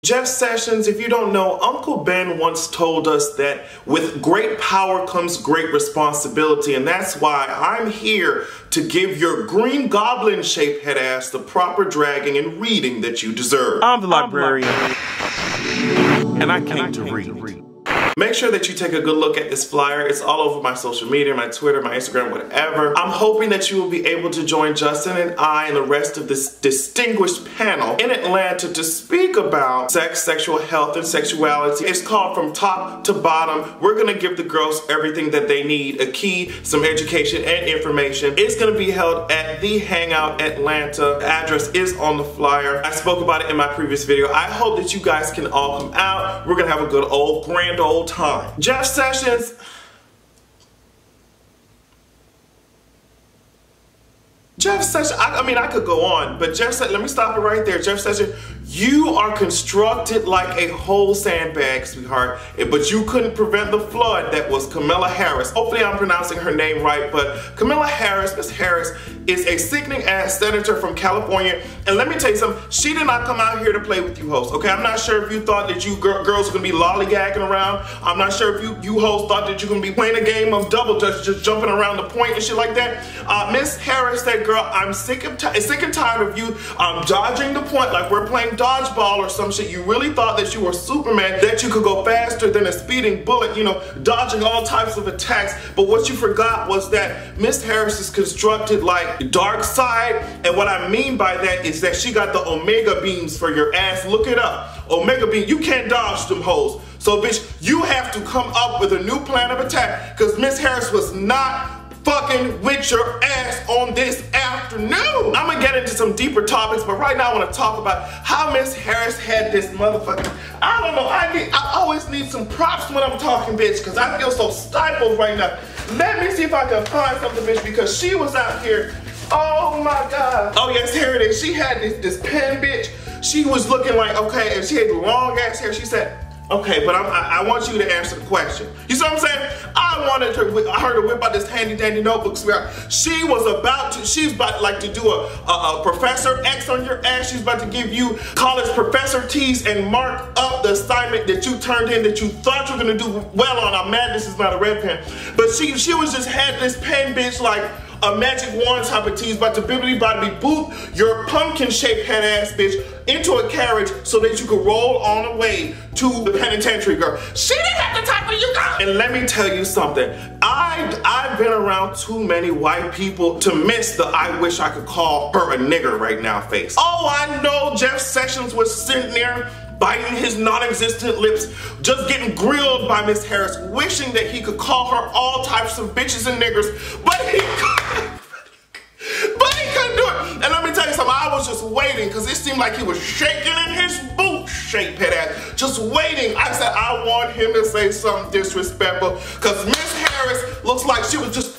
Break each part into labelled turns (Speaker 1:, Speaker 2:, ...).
Speaker 1: Jeff Sessions, if you don't know, Uncle Ben once told us that with great power comes great responsibility, and that's why I'm here to give your green goblin shaped head ass the proper dragging and reading that you deserve.
Speaker 2: I'm the librarian, and I came to read.
Speaker 1: Make sure that you take a good look at this flyer. It's all over my social media, my Twitter, my Instagram, whatever. I'm hoping that you will be able to join Justin and I and the rest of this distinguished panel in Atlanta to speak about sex, sexual health, and sexuality. It's called From Top to Bottom. We're gonna give the girls everything that they need, a key, some education, and information. It's gonna be held at the Hangout Atlanta. The address is on the flyer. I spoke about it in my previous video. I hope that you guys can all come out. We're gonna have a good old, grand old time. Jeff Sessions. I mean, I could go on, but Jeff Sessions, let me stop it right there. Jeff Sessions, you are constructed like a whole sandbag, sweetheart, but you couldn't prevent the flood that was Kamala Harris. Hopefully I'm pronouncing her name right, but Kamala Harris, Miss Harris, is a sickening ass senator from California, and let me tell you something, she did not come out here to play with you hoes, okay? I'm not sure if you thought that you girls were gonna be lollygagging around. I'm not sure if you hoes thought that you were gonna be playing a game of double dutch, just jumping around the point and shit like that. Miss Harris said, girl, I'm sick and tired of you dodging the point like we're playing dodgeball or some shit. You really thought that you were Superman, that you could go faster than a speeding bullet, you know, dodging all types of attacks. But what you forgot was that Miss Harris is constructed like dark side, and what I mean by that is that she got the omega beams for your ass. Look it up. Omega beam, you can't dodge them hoes. So bitch, you have to come up with a new plan of attack, because Miss Harris was not fucking with your ass on this afternoon. I'm gonna get into some deeper topics, but right now I wanna talk about how Miss Harris had this motherfucker. I don't know, I always need some props when I'm talking, bitch, because I feel so stifled right now. Let me see if I can find something, bitch, because she was out here, oh my God. Oh yes, here it is. She had this pen, bitch. She was looking like, okay, and she had long ass hair. She said, okay, but I want you to answer the question. You see what I'm saying? I wanted her to whip out this handy dandy notebook. She's about to do a Professor X on your ass. She's about to give you college Professor T's and mark up the assignment that you turned in that you thought you were gonna do well on. I'm mad this is not a red pen. But she was just had this pen, bitch, like a magic wand type of tease, about to boop your pumpkin shaped head ass bitch into a carriage so that you could roll on the way to the penitentiary, girl. She didn't have the time for you, girl. And let me tell you something. I've been around too many white people to miss the I wish I could call her a nigger right now face. Oh, I know Jeff Sessions was sitting there biting his non-existent lips, just getting grilled by Miss Harris, wishing that he could call her all types of bitches and niggers, but he couldn't do it. And let me tell you something, I was just waiting, because it seemed like he was shaking in his boot shape head ass, just waiting. I said, I want him to say something disrespectful, because Miss Harris looks like she was just,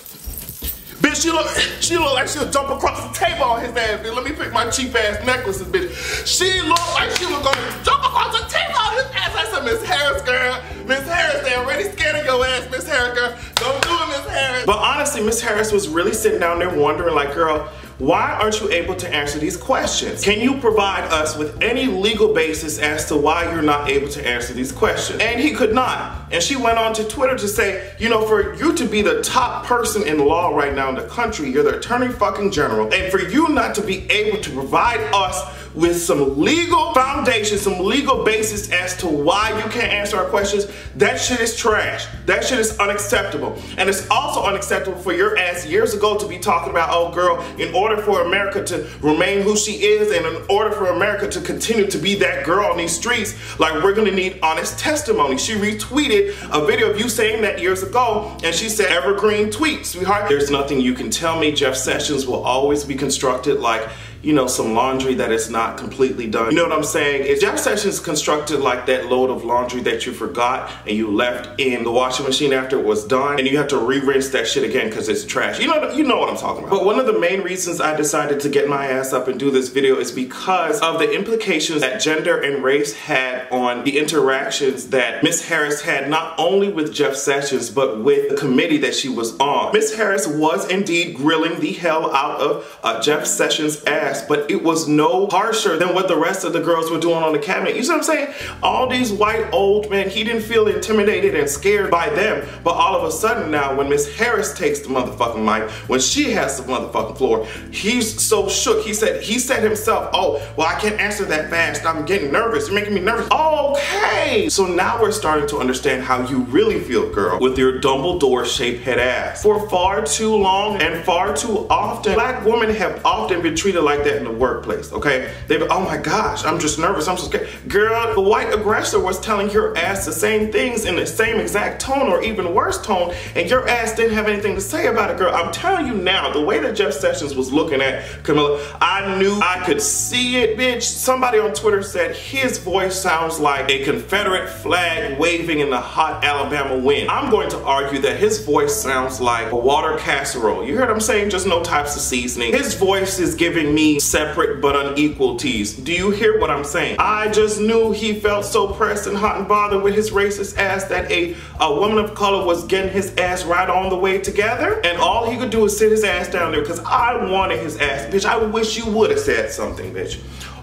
Speaker 1: bitch, she looked like she would jump across the table on his ass, bitch. Let me pick my cheap ass necklaces, bitch. She looked like she was gonna jump across the table on his ass. I said, Miss Harris, girl. Miss Harris, they already scared of your ass, Miss Harris, girl. Don't do it, Miss Harris. But honestly, Miss Harris was really sitting down there wondering, like, girl, why aren't you able to answer these questions? Can you provide us with any legal basis as to why you're not able to answer these questions? And he could not. And she went on to Twitter to say, you know, for you to be the top person in law right now in the country, you're the attorney fucking general, and for you not to be able to provide us with some legal foundation, some legal basis as to why you can't answer our questions, that shit is trash. That shit is unacceptable. And it's also unacceptable for your ass years ago to be talking about, oh girl, in order for America to remain who she is, and in order for America to continue to be that girl on these streets, like, we're gonna need honest testimony. She retweeted a video of you saying that years ago, and she said, evergreen tweet, sweetheart. There's nothing you can tell me. Jeff Sessions will always be constructed like, you know, some laundry that is not completely done. You know what I'm saying? Is Jeff Sessions constructed like that load of laundry that you forgot and you left in the washing machine after it was done, and you have to re-rinse that shit again because it's trash? You know what I'm talking about. But one of the main reasons I decided to get my ass up and do this video is because of the implications that gender and race had on the interactions that Miss Harris had, not only with Jeff Sessions, but with the committee that she was on. Miss Harris was indeed grilling the hell out of Jeff Sessions' ass ass, but it was no harsher than what the rest of the girls were doing on the cabinet. You see what I'm saying? All these white old men, he didn't feel intimidated and scared by them, but all of a sudden now, when Miss Harris takes the motherfucking mic, when she has the motherfucking floor, he's so shook. He said himself, oh, well, I can't answer that fast. I'm getting nervous. You're making me nervous. Okay. So now we're starting to understand how you really feel, girl, with your Dumbledore-shaped head ass. For far too long and far too often, black women have often been treated like that in the workplace, okay? They've been, oh my gosh, I'm just nervous, I'm so scared. Girl, the white aggressor was telling your ass the same things in the same exact tone or even worse tone, and your ass didn't have anything to say about it, girl. I'm telling you now, the way that Jeff Sessions was looking at Kamala, I knew I could see it, bitch. Somebody on Twitter said his voice sounds like a Confederate flag waving in the hot Alabama wind. I'm going to argue that his voice sounds like a water casserole. You heard what I'm saying? Just no types of seasoning. His voice is giving me separate but unequal teas. Do you hear what I'm saying? I just knew he felt so pressed and hot and bothered with his racist ass that a woman of color was getting his ass right on the way together, and all he could do is sit his ass down there because I wanted his ass. Bitch, I wish you would have said something, bitch.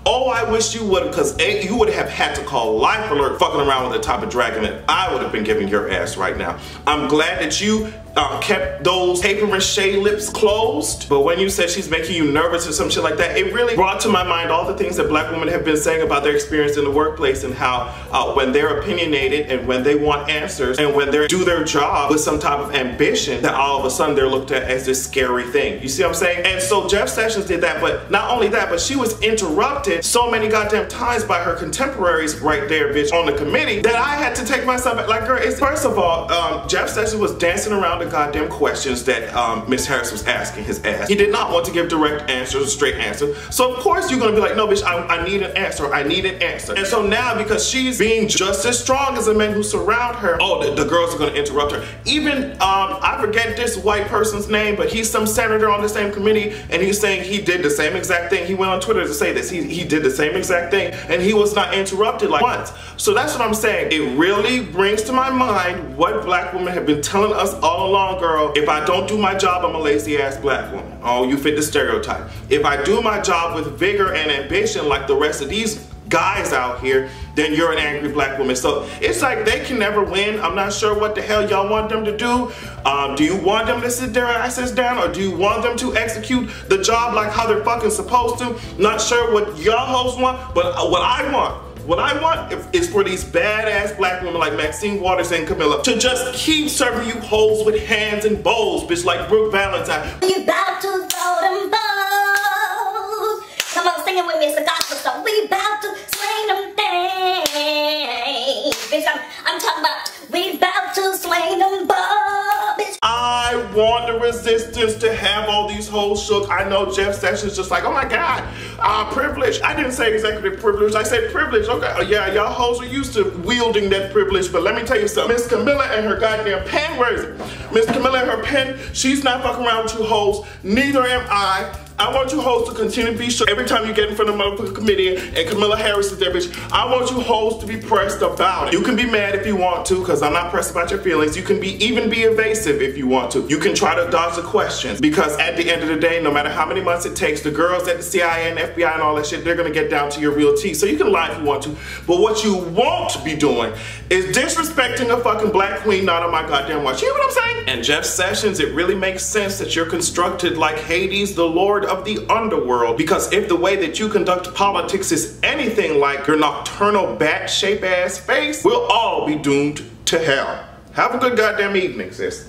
Speaker 1: Oh, I wish you would, because you would have had to call Life Alert fucking around with the type of dragon that I would have been giving your ass right now. I'm glad that you kept those paper mache lips closed, but when you said she's making you nervous or some shit like that, it really brought to my mind all the things that black women have been saying about their experience in the workplace, and how when they're opinionated and when they want answers and when they do their job with some type of ambition, that all of a sudden they're looked at as this scary thing. You see what I'm saying? And so Jeff Sessions did that, but not only that, but she was interrupted so many goddamn times by her contemporaries right there, bitch, on the committee, that I had to take myself back. Like, girl, first of all, Jeff Sessions was dancing around the goddamn questions that Miss Harris was asking his ass. He did not want to give direct answers or straight answers. So of course you're gonna be like, no, bitch, I need an answer. I need an answer. And so now, because she's being just as strong as the men who surround her, oh, the girls are gonna interrupt her. Even, I forget this white person's name, but he's some senator on the same committee, and he's saying he did the same exact thing. He went on Twitter to say this. He did the same exact thing, and he was not interrupted like once. So that's what I'm saying. It really brings to my mind what black women have been telling us all along, girl. If I don't do my job, I'm a lazy ass black woman. Oh, you fit the stereotype. If I do my job with vigor and ambition like the rest of these guys out here, then you're an angry black woman. So it's like they can never win. I'm not sure what the hell y'all want them to do. Do you want them to sit their asses down, or do you want them to execute the job like how they're fucking supposed to? Not sure what y'all hoes want, but what I want is for these badass black women like Maxine Waters and Camilla to just keep serving you hoes with hands and bowls, bitch, like Brooke Valentine.
Speaker 3: You about to throw them balls. Come on, sing it with me, it's a gospel song. We about to swing them things. Bitch, I'm talking about we about to swing them balls, bitch.
Speaker 1: I want the resistance to have all these hoes shook. I know Jeff Sessions just like, oh my God, privilege. I didn't say executive privilege, I said privilege. Okay, yeah, y'all hoes are used to wielding that privilege, but let me tell you something. Miss Camilla and her goddamn pen, where is it? Miss Camilla and her pen, she's not fucking around with you hoes, neither am I. I want you hoes to continue to be shook every time you get in front of the motherfucking committee and Camilla Harris is there, bitch. I want you hoes to be pressed about it. You can be mad if you want to, because I'm not pressed about your feelings. You can even be evasive if you want to. You can try to dodge the questions, because at the end of the day, no matter how many months it takes, the girls at the CIA and FBI and all that shit, they're gonna get down to your real tea. So you can lie if you want to, but what you won't be doing is disrespecting a fucking black queen not on my goddamn watch. You hear what I'm saying? And Jeff Sessions, it really makes sense that you're constructed like Hades, the Lord of the underworld, because if the way that you conduct politics is anything like your nocturnal bat-shaped ass face, we'll all be doomed to hell. Have a good goddamn evening, sis.